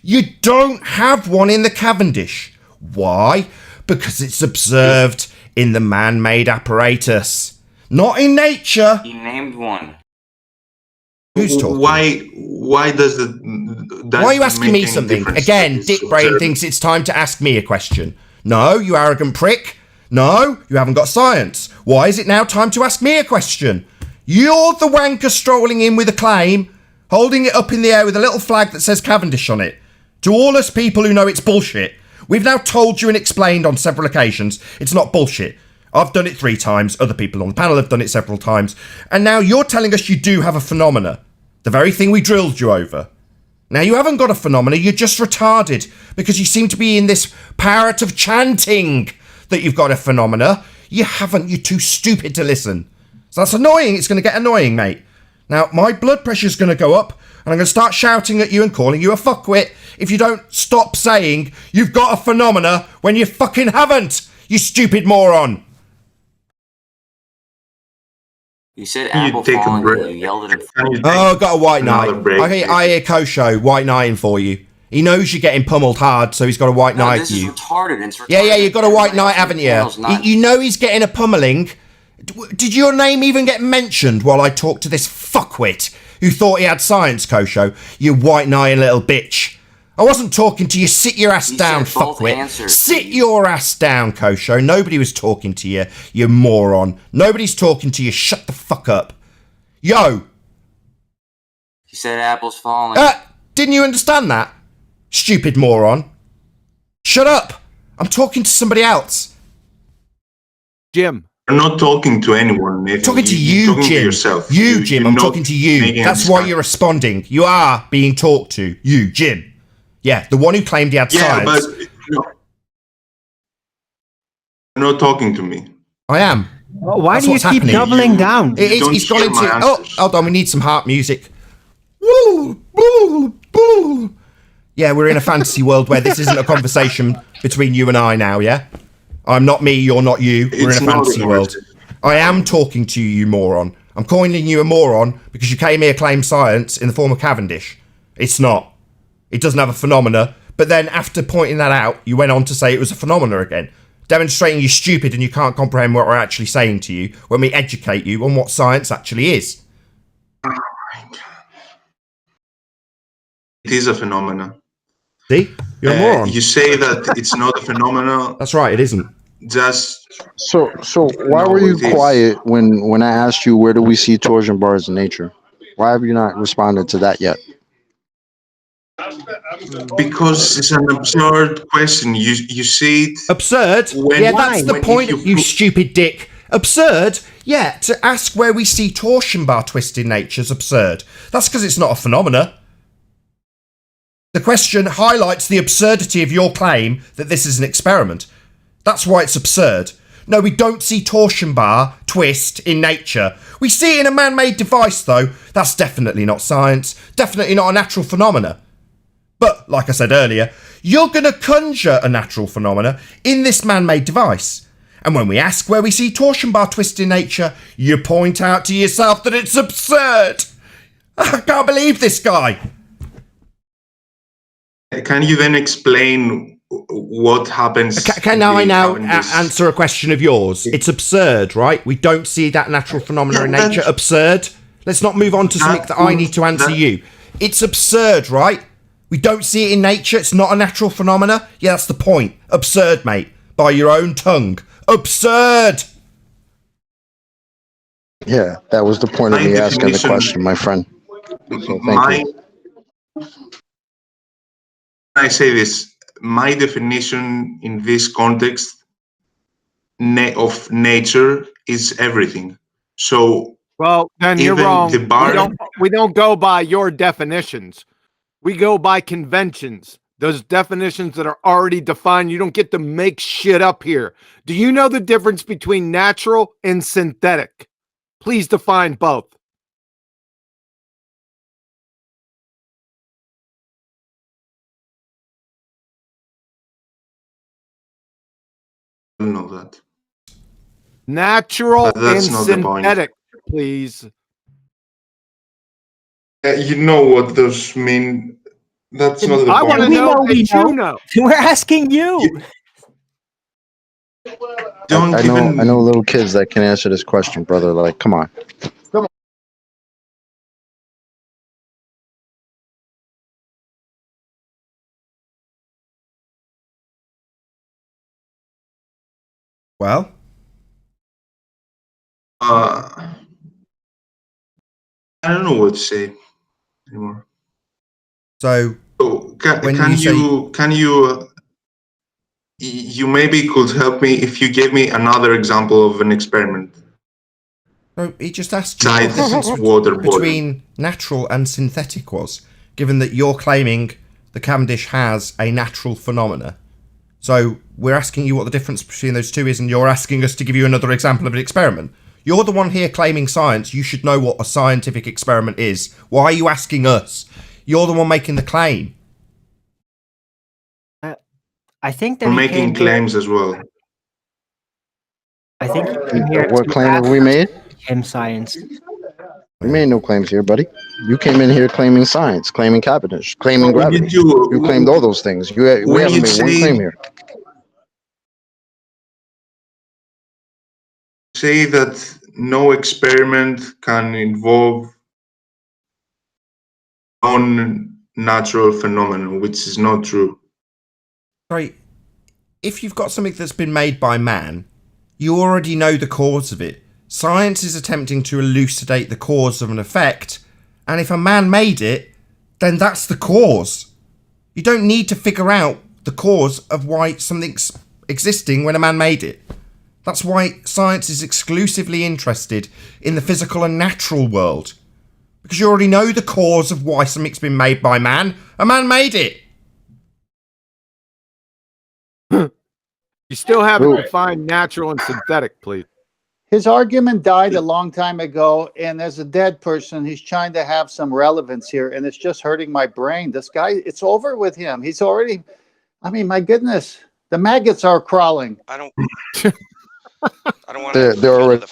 You don't have one in the Cavendish. Why? Because it's observed in the man-made apparatus, not in nature. He named one. Who's talking? Why does it? Why are you asking me something? Again, Dick Brain thinks it's time to ask me a question. No, you arrogant prick. No, you haven't got science. Why is it now time to ask me a question? You're the wanker strolling in with a claim, holding it up in the air with a little flag that says Cavendish on it. To all us people who know it's bullshit, we've now told you and explained on several occasions it's not bullshit. I've done it 3 times, other people on the panel have done it several times, and now you're telling us you do have a phenomena. The very thing we drilled you over. Now you haven't got a phenomena, you're just retarded, because you seem to be in this parrot of chanting that you've got a phenomena. You haven't, you're too stupid to listen. So that's annoying, it's going to get annoying, mate. Now, my blood pressure's going to go up, and I'm going to start shouting at you and calling you a fuckwit if you don't stop saying you've got a phenomena when you fucking haven't, you stupid moron. You said apple falling and you yelled at him. Oh, I've got a white knight. I hear Kosho white knighting for you. He knows you're getting pummeled hard, so he's got a white knight this for you. Is retarded. It's retarded. Yeah, you've got a white knight, haven't you? You know he's getting a pummeling. Did your name even get mentioned while I talked to this fuckwit who thought he had science, Kosho? You white knighting little bitch. I wasn't talking to you. Sit your ass down, fuckwit. Sit your ass down, Kosho. Nobody was talking to you, you moron. Nobody's talking to you. Shut the fuck up. Yo. He said apples falling. Didn't you understand that? Stupid moron. Shut up. I'm talking to somebody else. Jim. I'm not talking to anyone, Nathan. Talking to you, talking Jim. To yourself. You, Jim. I'm talking to you. That's why you're responding. You are being talked to. You, Jim. Yeah, the one who claimed he had science. Yeah, but you're not talking to me. I am. Why do you keep doubling down? He's gone into... Oh, hold on. We need some harp music. Yeah, we're in a fantasy world where this isn't a conversation between you and I now, yeah? I'm not me, you're not you. We're in a fantasy world. I am talking to you, you moron. I'm calling you a moron because you came here claim science in the form of Cavendish. It's not. It doesn't have a phenomena. But then after pointing that out, you went on to say it was a phenomena again. Demonstrating you're stupid and you can't comprehend what we're actually saying to you when we educate you on what science actually is. It is a phenomena. See? You're a moron. You say that it's not a phenomena. That's right, it isn't. So why were you quiet when I asked you where do we see torsion bars in nature? Why have you not responded to that yet? Because it's an absurd question. You see it absurd? When, yeah, that's the point, you stupid dick. Absurd? Yeah, to ask where we see torsion bar twist in nature is absurd. That's because it's not a phenomena. The question highlights the absurdity of your claim that this is an experiment. That's why it's absurd. No, we don't see torsion bar twist in nature. We see it in a man-made device, though. That's definitely not science. Definitely not a natural phenomena. But, like I said earlier, you're going to conjure a natural phenomena in this man-made device. And when we ask where we see torsion bar twist in nature, you point out to yourself that it's absurd. I can't believe this guy. Can you then explain what happens? Can I now answer a question of yours? It's absurd, right? We don't see that natural phenomena in nature. Absurd. Let's not move on to something that I need to answer you. It's absurd, right? We don't see it in nature. It's not a natural phenomena. Yeah, that's the point. Absurd, mate. By your own tongue. Absurd. Yeah, that was the point of me asking the question, my friend. So thank you. I say this, my definition in this context of nature is everything. So, well, then you're wrong. The bar... we don't go by your definitions. We go by conventions. Those definitions that are already defined. You don't get to make shit up here. Do you know the difference between natural and synthetic? Please define both. I don't know that. Natural and synthetic, please. You know what those mean. That's not the point. I want to know that you know. We're asking you. I know little kids that can answer this question, brother. Like, come on. Well, I don't know what to say anymore. So can you maybe could help me if you gave me another example of an experiment? No, he just asked you what the difference between natural and synthetic was, given that you're claiming the Cavendish has a natural phenomena. So we're asking you what the difference between those two is, and you're asking us to give you another example of an experiment. You're the one here claiming science. You should know what a scientific experiment is. Why are you asking us? You're the one making the claim. I think that we're making claims as well. I think here what claim have we made? Him science. We made no claims here, buddy. You came in here claiming science, claiming Cavendish, claiming gravity. You claimed all those things. We haven't made one claim here. Say that no experiment can involve non-natural phenomenon, which is not true. Right. If you've got something that's been made by man, you already know the cause of it. Science is attempting to elucidate the cause of an effect, and if a man made it, then that's the cause. You don't need to figure out the cause of why something's existing when a man made it. That's why science is exclusively interested in the physical and natural world. Because you already know the cause of why something's been made by man. A man made it. You still haven't defined natural and synthetic, please. His argument died a long time ago, and as a dead person, he's trying to have some relevance here, and it's just hurting my brain. This guy, it's over with him. He's already, I mean, my goodness, the maggots are crawling. I don't want to. They're already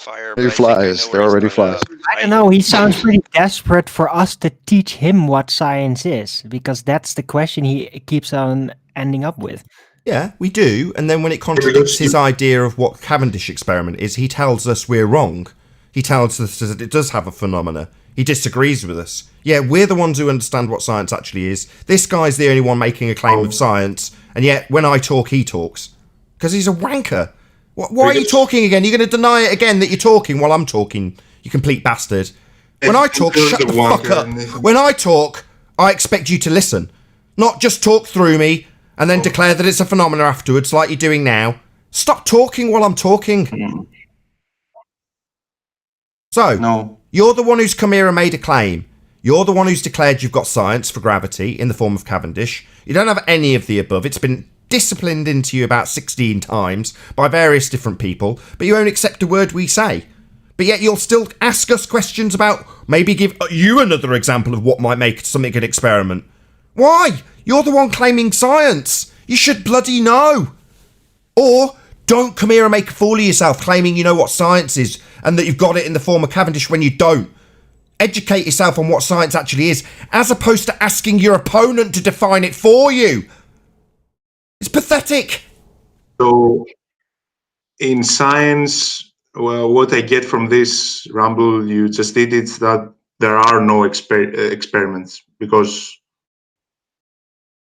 flies. They're already flies. I don't know. He sounds pretty desperate for us to teach him what science is, because that's the question he keeps on ending up with. Yeah, we do. And then when it contradicts his idea of what Cavendish experiment is, he tells us we're wrong. He tells us that it does have a phenomena. He disagrees with us. Yeah, we're the ones who understand what science actually is. This guy's the only one making a claim of science, and yet when I talk, he talks. Because he's a wanker. Why are you talking again? You're going to deny it again that you're talking while I'm talking, you complete bastard. When I talk, shut the fuck up. When I talk, I expect you to listen. Not just talk through me and then declare that it's a phenomenon afterwards like you're doing now. Stop talking while I'm talking. So, No. you're the one who's come here and made a claim. You're the one who's declared you've got science for gravity in the form of Cavendish. You don't have any of the above. It's been disciplined into you about 16 times by various different people, but you won't accept a word we say. But yet you'll still ask us questions about, maybe give you another example of what might make something an experiment. Why? You're the one claiming science. You should bloody know. Or don't come here and make a fool of yourself claiming you know what science is and that you've got it in the form of Cavendish when you don't. Educate yourself on what science actually is, as opposed to asking your opponent to define it for you. It's pathetic. So, in science, well, what I get from this ramble you just did is that there are no experiments, because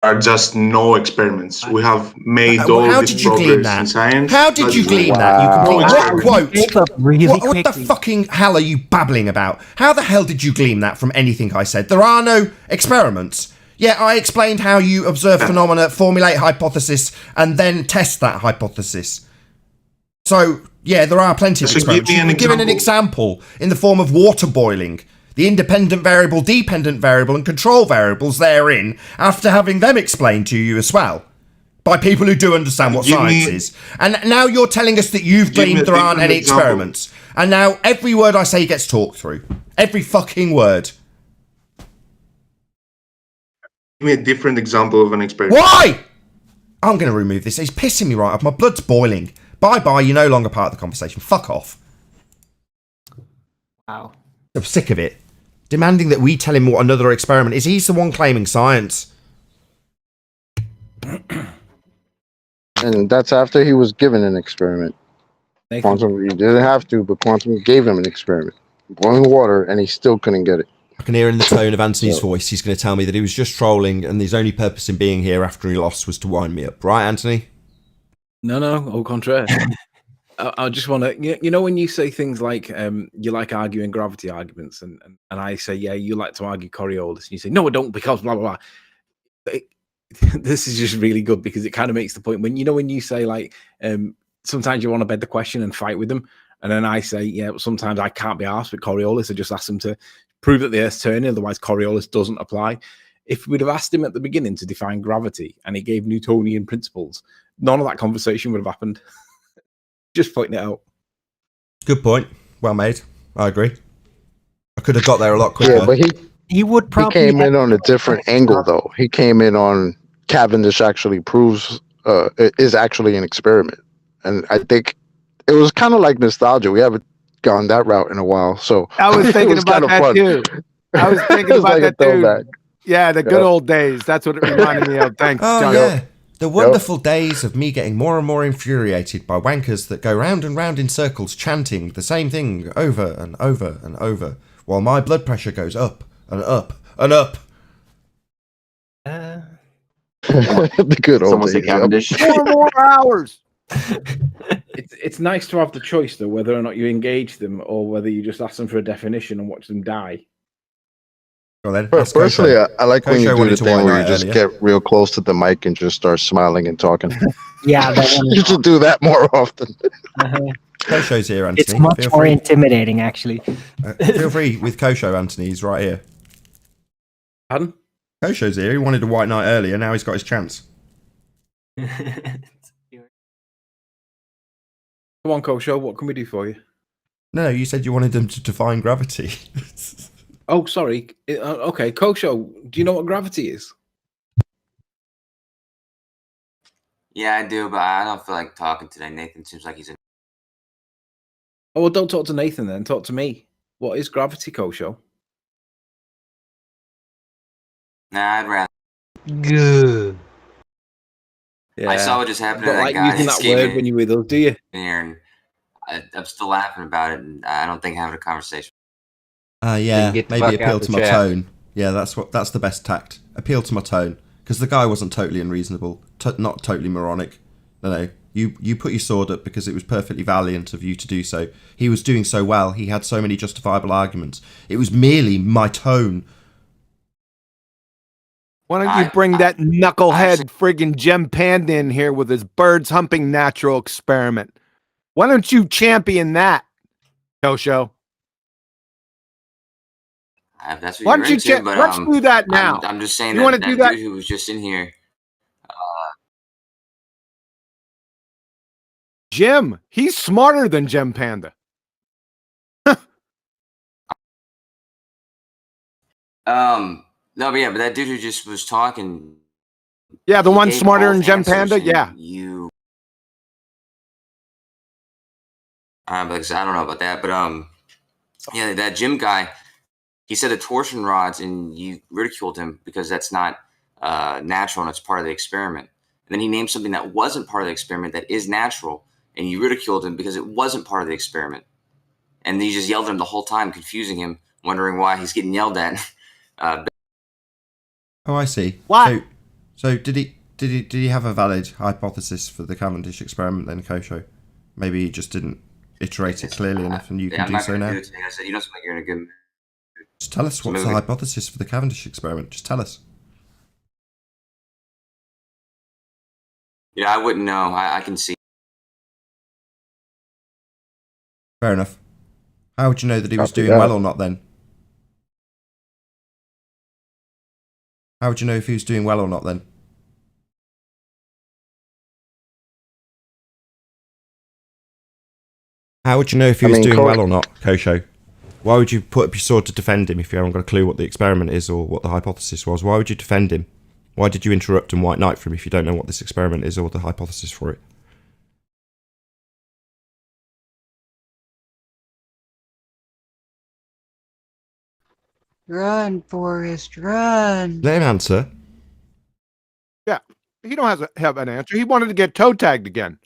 there are just no experiments. We have made all How this did you glean progress that? in science. How did you glean that? You complete Wow. quote. Gave up really What the quickly. fucking hell are you babbling about? How the hell did you glean that from anything I said? There are no experiments. Yeah, I explained how you observe phenomena, formulate hypothesis, and then test that hypothesis. So, yeah, there are plenty of So experiments. give me You an were given an example in the form of water boiling. The independent variable, dependent variable, and control variables therein, after having them explained to you as well. By people who do understand what science is. And now you're telling us that you've Give me gleaned a there aren't different any example. experiments. And now every word I say gets talked through. Every fucking word. Give me a different example of an experiment. Why? I'm going to remove this. It's pissing me right off. My blood's boiling. Bye-bye, you're no longer part of the conversation. Fuck off. Wow. I'm sick of it. Demanding that we tell him what another experiment is. He's the one claiming science. And that's after he was given an experiment. Quantum, he didn't have to, but Quantum gave him an experiment. Boiling water, and he still couldn't get it. I can hear in the tone of Anthony's voice, he's going to tell me that he was just trolling and his only purpose in being here after he lost was to wind me up. Right, Anthony? No, au contraire. I just want to, you know, when you say things like you like arguing gravity arguments, and I say, yeah, you like to argue Coriolis, and you say, no, I don't, because blah, blah, blah. This is just really good because it kind of makes the point when, you know, when you say like, sometimes you want to bed the question and fight with them. And then I say, yeah, sometimes I can't be asked with Coriolis. I just ask them to prove that the Earth's turning, otherwise Coriolis doesn't apply. If we'd have asked him at the beginning to define gravity and he gave Newtonian principles, none of that conversation would have happened. Just pointing it out. Good point. Well made. I agree. I could have got there a lot quicker. Yeah, but he would probably came in on a different angle, though. He came in on Cavendish actually proves is actually an experiment, and I think it was kind of like nostalgia. We haven't gone that route in a while, so I was thinking about kinda that fun. too. I was thinking It was about like a that too. throwback. Yeah, the good old days. That's what it reminded me of. Thanks, Oh, John. yeah. The wonderful days of me getting more and more infuriated by wankers that go round and round in circles chanting the same thing over and over and over, while my blood pressure goes up and up and up. The good old Someone say days. Yep. Cavendish. 4 more hours. It's nice to have the choice, though, whether or not you engage them or whether you just ask them for a definition and watch them die. Well then, Personally, I like when you Kosho do wanted the to thing whine where you out just earlier. get real close to the mic and just start smiling and talking. Yeah, that one You should do that more often. Kosho's here, Anthony. It's much Feel more free. intimidating, actually. Feel free with Kosho, Anthony. He's right here. Pardon? Kosho's here. He wanted a white knight earlier. Now he's got his chance. Come on, Kosho, what can we do for you? No, you said you wanted them to define gravity. Oh, sorry. Okay, Kosho, do you know what gravity is? Yeah, I do, but I don't feel like talking today. Nathan seems like he's in. Oh, well, don't talk to Nathan then. Talk to me. What is gravity, Kosho? Nah, I'd rather. Good. Yeah. I saw what just happened to Don't that like guy. using that word when you're with us, do you? Here, and I'm still laughing about it, and I don't think having a conversation. Yeah, get the maybe fuck out appeal the to my chat. tone. Yeah, that's the best tact. Appeal to my tone, because the guy wasn't totally unreasonable, not totally moronic. No, you put your sword up because it was perfectly valiant of you to do so. He was doing so well. He had so many justifiable arguments. It was merely my tone. Why don't you bring that knucklehead friggin' Gem Panda in here with his birds humping natural experiment? Why don't you champion that, Kosho? If that's what Why you're don't you into, check? but Let's do that now. I'm just saying You that wanna do that? dude who was just in here. Jim, he's smarter than Gem Panda. No, but yeah, but that dude who just was talking. Yeah, the he one gave smarter both than Gem answers, Panda. and Yeah. You. Because I don't know about that, but yeah, that Jim guy. He said the torsion rods, and you ridiculed him because that's not natural and it's part of the experiment. And then he named something that wasn't part of the experiment that is natural, and you ridiculed him because it wasn't part of the experiment. And then you just yelled at him the whole time, confusing him, wondering why he's getting yelled at. Oh, I see. What? So did he have a valid hypothesis for the Cavendish experiment then, Kosho? Maybe he just didn't iterate it clearly enough, and you can I'm do not so gonna now. do it today. I said, you don't seem like you're in a good mood. Just tell us what's the hypothesis for the Cavendish experiment. Just tell us. Yeah, I wouldn't know. I can see. Fair enough. How would you know that he was Copy doing that. well or not then? How would you know if he was doing well or not then? How would you know if he was doing well or not, Kosho? Why would you put up your sword to defend him if you haven't got a clue what the experiment is or what the hypothesis was? Why would you defend him? Why did you interrupt and white knight for him if you don't know what this experiment is or the hypothesis for it? Run, Forrest, run. Let him answer. Yeah. He don't have an answer. He wanted to get toe tagged again.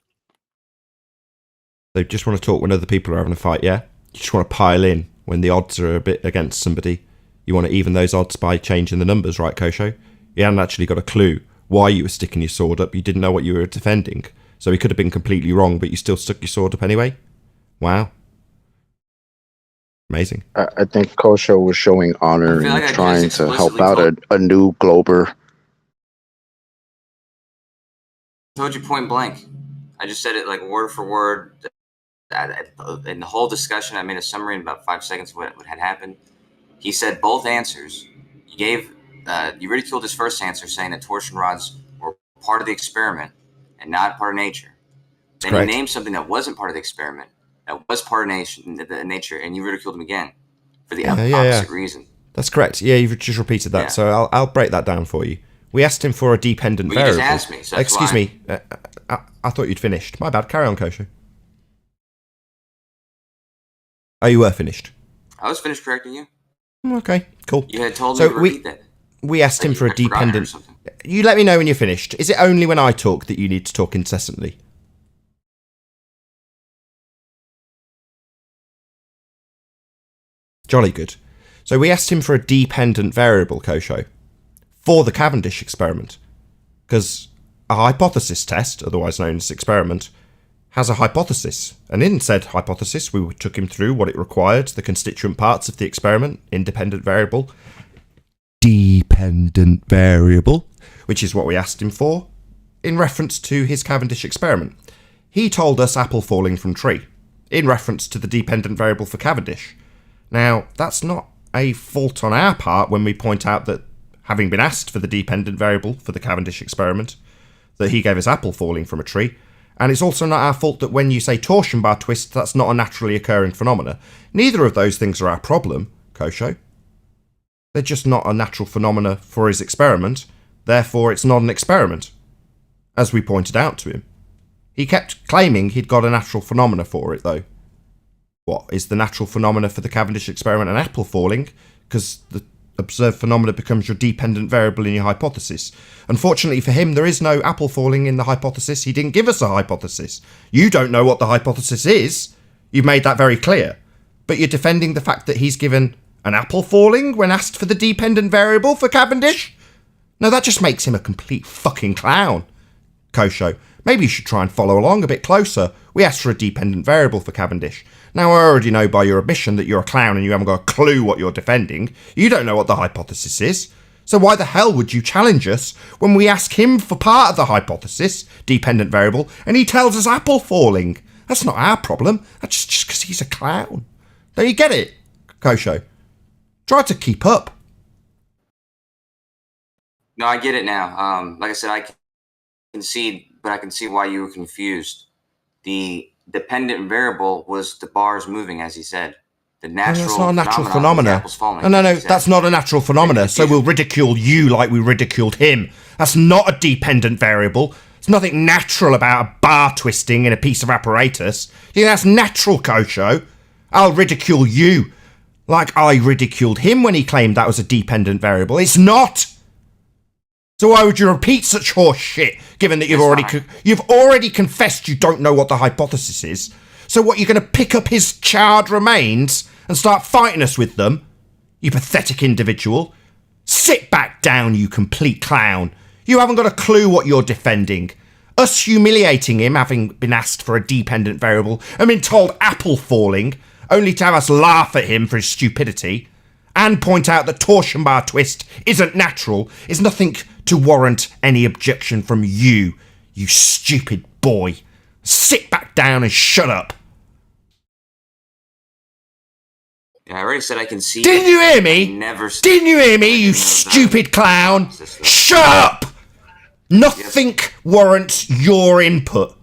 They just want to talk when other people are having a fight, yeah? You just want to pile in when the odds are a bit against somebody. You want to even those odds by changing the numbers, right, Kosho? You hadn't actually got a clue why you were sticking your sword up. You didn't know what you were defending. So he could have been completely wrong, but you still stuck your sword up anyway? Wow. Amazing. I think Kosho was showing honor I feel and like I trying just to help explicitly out a new Glober. Told you point blank. I just said it like word for word. In the whole discussion, I made a summary in about 5 seconds of what had happened. He said both answers. You ridiculed his first answer, saying that torsion rods were part of the experiment and not part of nature. Then correct. He named something that wasn't part of the experiment, that was part of nature, and you ridiculed him again for the opposite reason. That's correct. Yeah, you've just repeated that. Yeah. So I'll break that down for you. We asked him for a dependent variable. You just asked me. So that's Excuse me. I thought you'd finished. My bad. Carry on, Kosho. Oh, you were finished. I was finished correcting you. Okay, cool. You had told me to repeat that. We asked him for a dependent. You let me know when you're finished. Is it only when I talk that you need to talk incessantly? Jolly good. So we asked him for a dependent variable, Kosho, for the Cavendish experiment. Because a hypothesis test, otherwise known as experiment, has a hypothesis. And in said hypothesis, we took him through what it required, the constituent parts of the experiment, independent variable, dependent variable, which is what we asked him for, in reference to his Cavendish experiment. He told us apple falling from tree, in reference to the dependent variable for Cavendish. Now, that's not a fault on our part when we point out that, having been asked for the dependent variable for the Cavendish experiment, that he gave us apple falling from a tree, and it's also not our fault that when you say torsion bar twist, that's not a naturally occurring phenomena. Neither of those things are our problem, Kosho. They're just not a natural phenomena for his experiment, therefore it's not an experiment, as we pointed out to him. He kept claiming he'd got a natural phenomena for it, though. What, is the natural phenomena for the Cavendish experiment an apple falling? Because the observed phenomena becomes your dependent variable in your hypothesis. Unfortunately for him, there is no apple falling in the hypothesis. He didn't give us a hypothesis. You don't know what the hypothesis is. You've made that very clear. But you're defending the fact that he's given an apple falling when asked for the dependent variable for Cavendish? No, that just makes him a complete fucking clown. Kosho, maybe you should try and follow along a bit closer. We asked for a dependent variable for Cavendish. Now, I already know by your admission that you're a clown and you haven't got a clue what you're defending. You don't know what the hypothesis is. So why the hell would you challenge us when we ask him for part of the hypothesis, dependent variable, and he tells us apple falling? That's not our problem. That's just because he's a clown. Don't you get it, Kosho? Try to keep up. No, I get it now. Like I said, I can see, but I can see why you were confused. The dependent variable was the bars moving, as he said. The natural that's not a natural phenomenon was the phenomena. apples falling. No, as he said. that's not a natural phenomena. So we'll ridicule you like we ridiculed him. That's not a dependent variable. There's nothing natural about a bar twisting in a piece of apparatus. You think that's natural, Kosho? I'll ridicule you like I ridiculed him when he claimed that was a dependent variable. It's not. So why would you repeat such horse shit, given that you've already confessed you don't know what the hypothesis is? So what, you're going to pick up his charred remains and start fighting us with them? You pathetic individual. Sit back down, you complete clown. You haven't got a clue what you're defending. Us humiliating him, having been asked for a dependent variable and been told apple falling, only to have us laugh at him for his stupidity, and point out that torsion bar twist isn't natural, is nothing to warrant any objection from you, you stupid boy. Sit back down and shut up. Yeah, I already said I can see. Didn't you hear me? Didn't you hear me, you stupid clown? Shut up! Nothing warrants your input.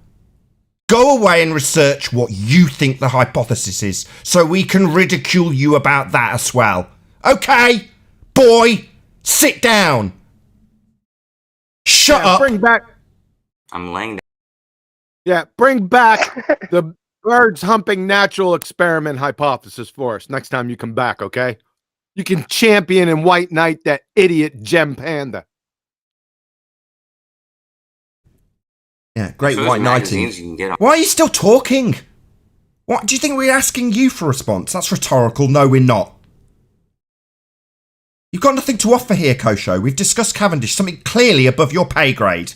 Go away and research what you think the hypothesis is, so we can ridicule you about that as well. Okay? Boy, sit down. Shut up. Bring back. I'm laying down. Yeah, bring back the birds humping natural experiment hypothesis for us next time you come back, okay? You can champion and white knight that idiot gem panda. Yeah, great Those white magazines knighting. you can get on- Why are you still talking? What do you think we're asking you for a response? That's rhetorical. No, we're not. You've got nothing to offer here, Kosho. We've discussed Cavendish, something clearly above your pay grade.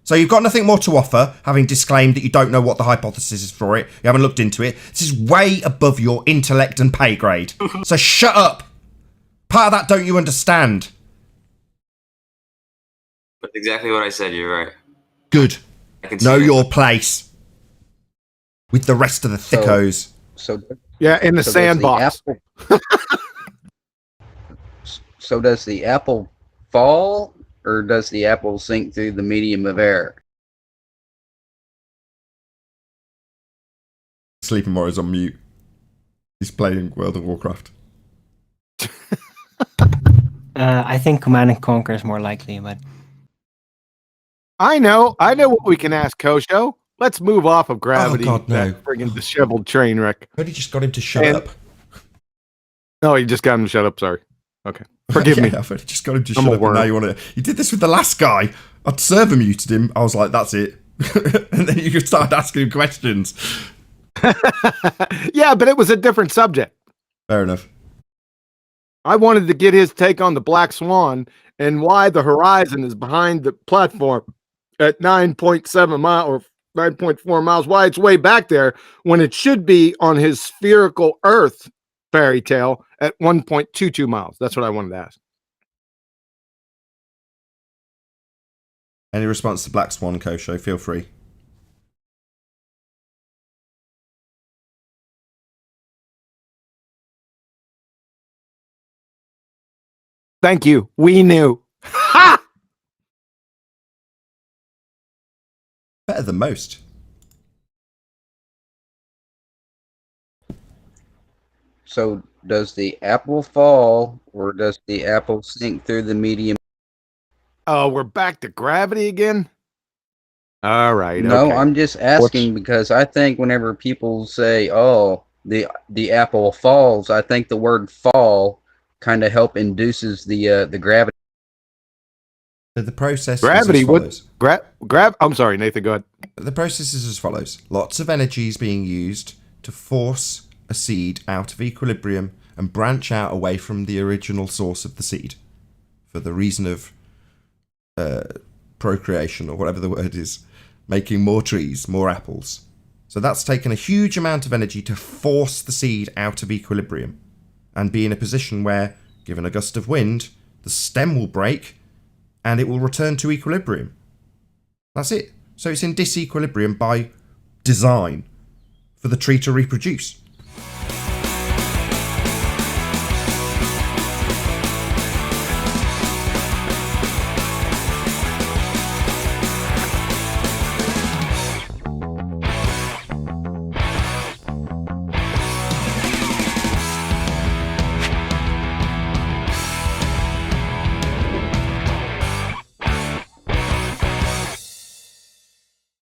So you've got nothing more to offer, having disclaimed that you don't know what the hypothesis is for it. You haven't looked into it. This is way above your intellect and pay grade. So shut up. Part of that don't you understand? That's exactly what I said. You're right. Good. I can see Know it. your place. With the rest of the thickos. Yeah, in the so does sandbox. So does the apple fall, or does the apple sink through the medium of air? Sleeping Warrior's on mute. He's playing World of Warcraft. I think Command and Conquer is more likely, but I know what we can ask Kosho. Let's move off of gravity. Oh, God, no. That friggin' disheveled train wreck. I only just got him to shut up. Oh, you just got him to shut up. Sorry. Okay. Forgive me. I've only just got him to I'm shut a up. And worm. now you want to. You did this with the last guy. I'd server muted him. I was like, that's it. And then you started asking him questions. Yeah, but it was a different subject. Fair enough. I wanted to get his take on the Black Swan and why the horizon is behind the platform at 9.7 mile or 9.4 miles, why it's way back there when it should be on his spherical Earth fairy tale at 1.22 miles. That's what I wanted to ask. Any response to Black Swan, Kosho? Feel free. Thank you. We knew. Ha! Better than most. So does the apple fall, or does the apple sink through the medium? Oh, we're back to gravity again? All right. No, okay. I'm just asking because I think whenever people say, "Oh, the apple falls," I think the word "fall" kind of induces the gravity. So the process Gravity is as would follows. I'm sorry, Nathan, go ahead. The process is as follows. Lots of energy is being used to force a seed out of equilibrium and branch out away from the original source of the seed for the reason of procreation, or whatever the word is, making more trees, more apples. So that's taken a huge amount of energy to force the seed out of equilibrium and be in a position where, given a gust of wind, the stem will break and it will return to equilibrium. That's it. So it's in disequilibrium by design for the tree to reproduce.